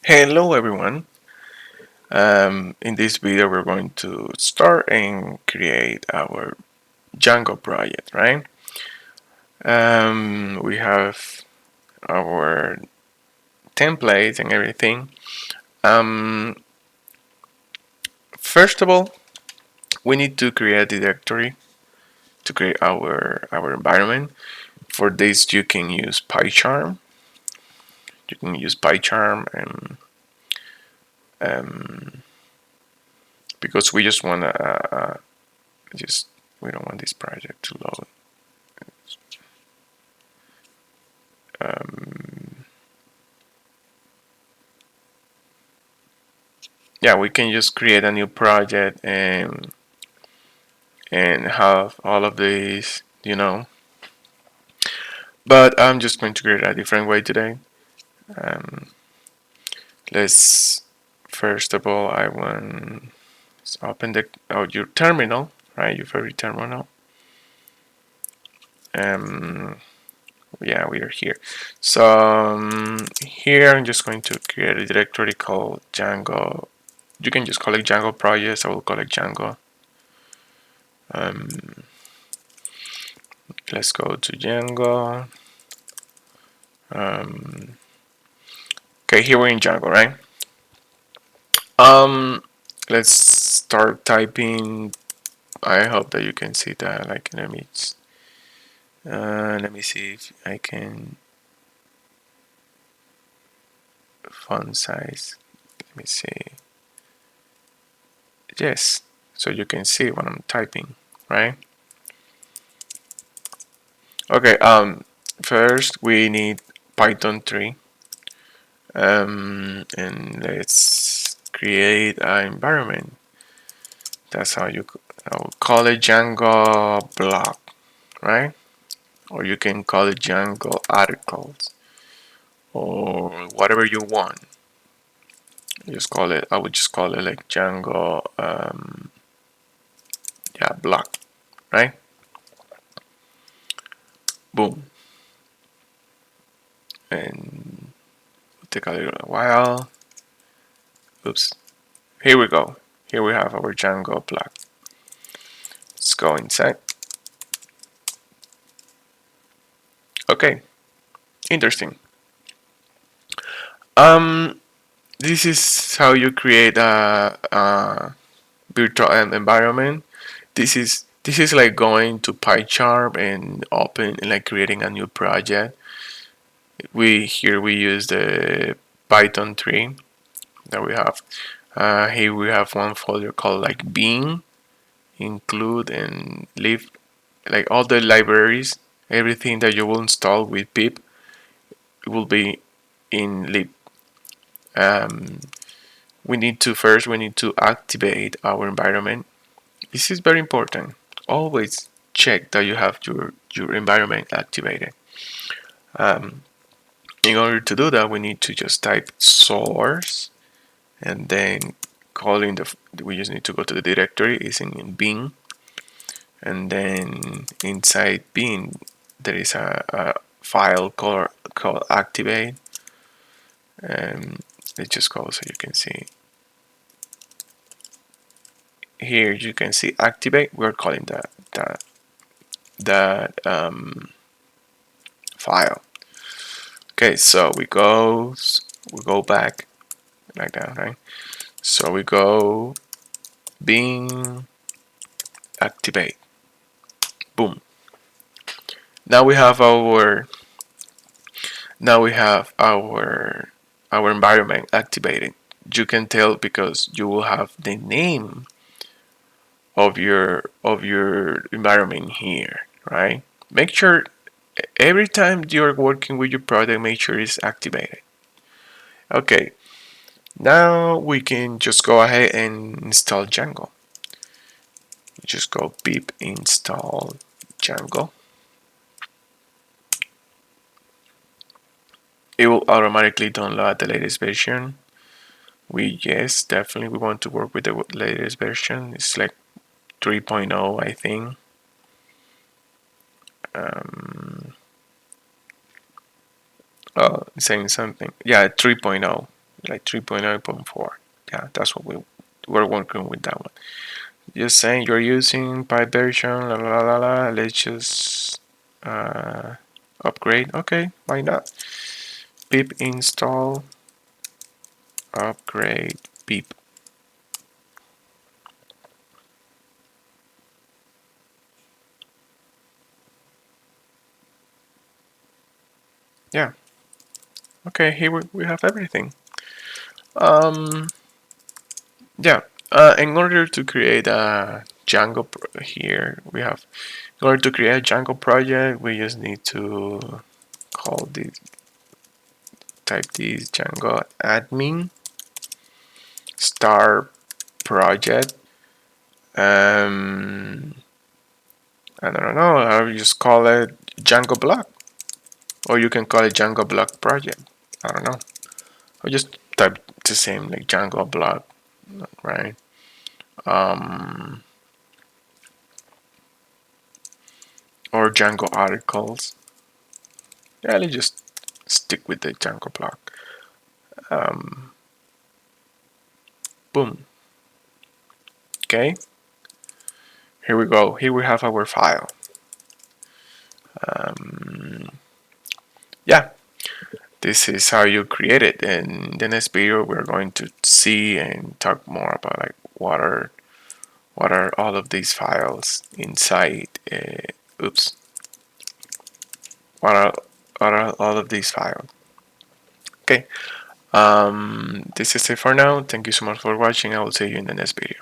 Hello everyone. In this video we're going to start and create our Django project, right? We have our templates and everything. Um, First of all, we need to create a directory to create our environment. For this you can use PyCharm. You can use PyCharm and um, because we just want to just we don't want this project to load. Um, yeah, we can just create a new project and have all of these, But I'm just going to create a different way today. Um, let's first of all, I want let's open your terminal, right? Your favorite terminal. Um, yeah, we are here. So here I'm just going to create a directory called Django. You can just call it Django projects. I will call it Django. Um, let's go to Django. Um, okay, here we're in Django, right? Um, let's start typing. I hope that you can see that. Like, let me see if I can font size. Let me see. Yes, so you can see what I'm typing, right? Okay. First we need Python 3. And let's create an environment. That's how I will call it Django block, right? Or you can call it Django articles or whatever you want. Just call it. I would just call it like Django, yeah, block, right? Boom, and it'll take a little while. Oops. Here we go. Here we have our Django block. Let's go inside. Okay, interesting. Um, this is how you create a virtual environment. This is like going to PyCharm and open like creating a new project. We use the Python 3 that we have. Here we have one folder called like bin, include and leave, like all the libraries, everything that you will install with pip will be in lib. Um, we need to activate our environment. This is very important. Always check that you have your environment activated. Um, in order to do that, we need to just type source and then calling we just need to go to the directory is in bin, and then inside bin there is a file called activate, and let's just call so you can see here. You can see activate. We're calling that file. Okay, so we go back like that, right? So we go bin activate. Boom. Now we have our environment activated. You can tell because you will have the name of your environment here, right? Make sure every time you're working with your product, make sure it's activated. Okay, now we can just go ahead and install Django. Just go pip install Django. It will automatically download the latest version. Yes, definitely we want to work with the latest version. It's like 3.0, I think. Oh, saying something. Yeah, 3.0. like 3.9.4. Yeah, that's what we're working with that one. Just saying you're using pipe version, la la la la. Let's just upgrade. Okay, why not? Pip install upgrade pip. Yeah. Okay, here we have everything. Um, yeah. In order to create a Django here, we have in order to create a Django project, we just need to call this, type this Django admin star project. Um, I don't know. I'll just call it Django block, or you can call it Django block project. I don't know. Or just type the same like Django block, right? Um, or Django articles. Yeah, let's just stick with the Django block. Um, boom. Okay. Here we go. Here we have our file. Um, yeah, this is how you create it. In the next video, we're going to see and talk more about like what are all of these files inside. Oops. What are all of these files? Okay. This is it for now. Thank you so much for watching. I will see you in the next video.